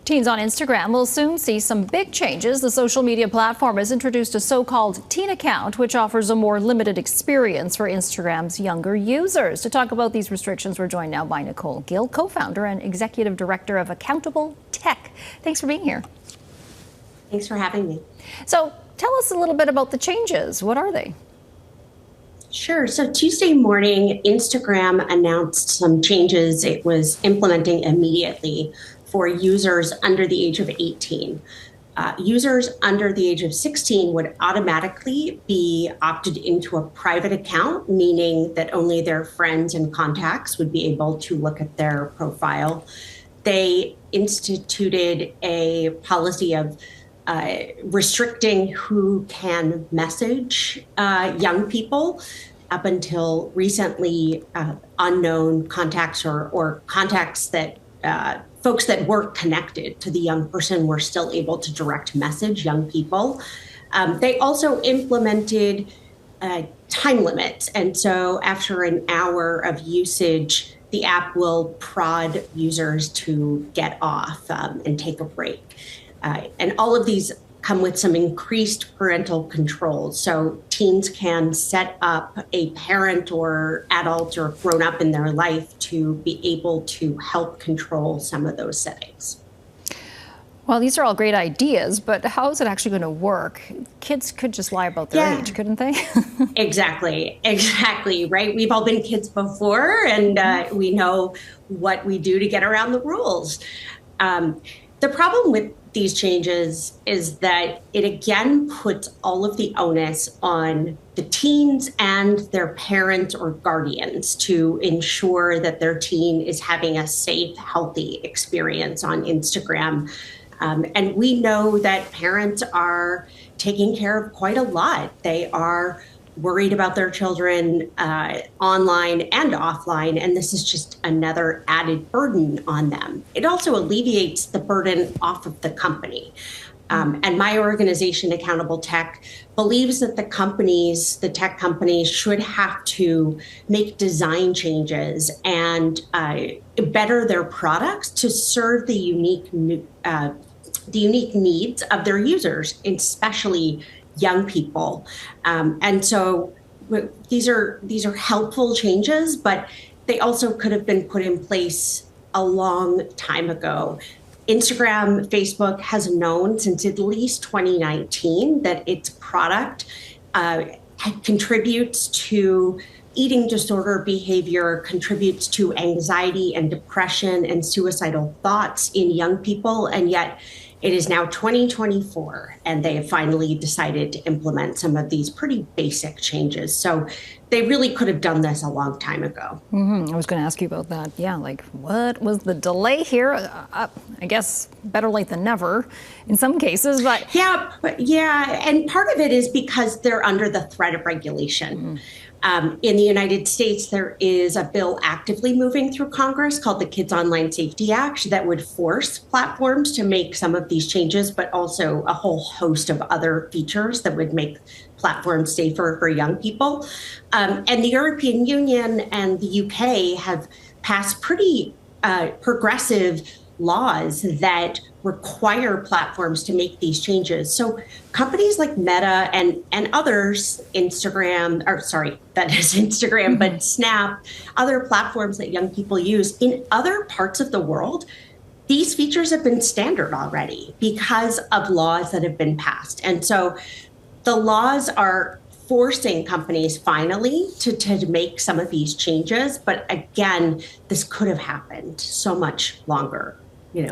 Teens on Instagram will soon see some big changes. The social media platform has introduced a so-called teen account, which offers a more limited experience for Instagram's younger users. To talk about these restrictions, we're joined now by Nicole, Gill, co-founder and executive director of Accountable Tech. Thanks for being here. Thanks for having me. So tell us a little bit about the changes. What are they? Sure. So Tuesday morning, Instagram announced some changes it was implementing immediately for users under the age of 18. Users under the age of 16 would automatically be opted into a private account, meaning that only their friends and contacts would be able to look at their profile. They instituted a policy of restricting who can message young people. Up until recently, unknown contacts or contacts that folks that weren't connected to the young person were still able to direct message young people. They also implemented time limits. And so after an hour of usage, the app will prod users to get off and take a break. And all of these come with some increased parental controls. So teens can set up a parent or adult or grown up in their life to be able to help control some of those settings. Well, these are all great ideas, but how is it actually going to work? Kids could just lie about their age, couldn't they? Exactly, right? We've all been kids before, and we know what we do to get around the rules. The problem with these changes is that it again puts all of the onus on the teens and their parents or guardians to ensure that their teen is having a safe, healthy experience on Instagram. And we know that parents are taking care of quite a lot. They are worried about their children online and offline, and this is just another added burden on them. It also alleviates the burden off of the company. And my organization, Accountable Tech, believes that the tech companies should have to make design changes and better their products to serve the unique needs of their users, especially young people. And so these are helpful changes, but they also could have been put in place a long time ago. Instagram, Facebook has known since at least 2019 that its product contributes to eating disorder behavior, contributes to anxiety and depression and suicidal thoughts in young people, and yet it is now 2024, and they have finally decided to implement some of these pretty basic changes. So they really could have done this a long time ago. I was going to ask you about that. Yeah, like what was the delay here? I guess better late than never in some cases, but. Yeah, and part of it is because they're under the threat of regulation. In the United States, there is a bill actively moving through Congress called the Kids Online Safety Act that would force platforms to make some of these changes, but also a whole host of other features that would make platforms safer for young people. And the European Union and the UK have passed pretty progressive laws that require platforms to make these changes. So companies like Meta and others, Instagram, but Snap, other platforms that young people use in other parts of the world, these features have been standard already because of laws that have been passed. And so the laws are forcing companies finally to make some of these changes. But again, this could have happened so much longer.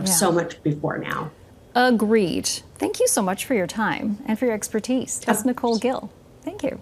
So much before now. Agreed. Thank you so much for your time and for your expertise. That's Nicole Gill. Thank you.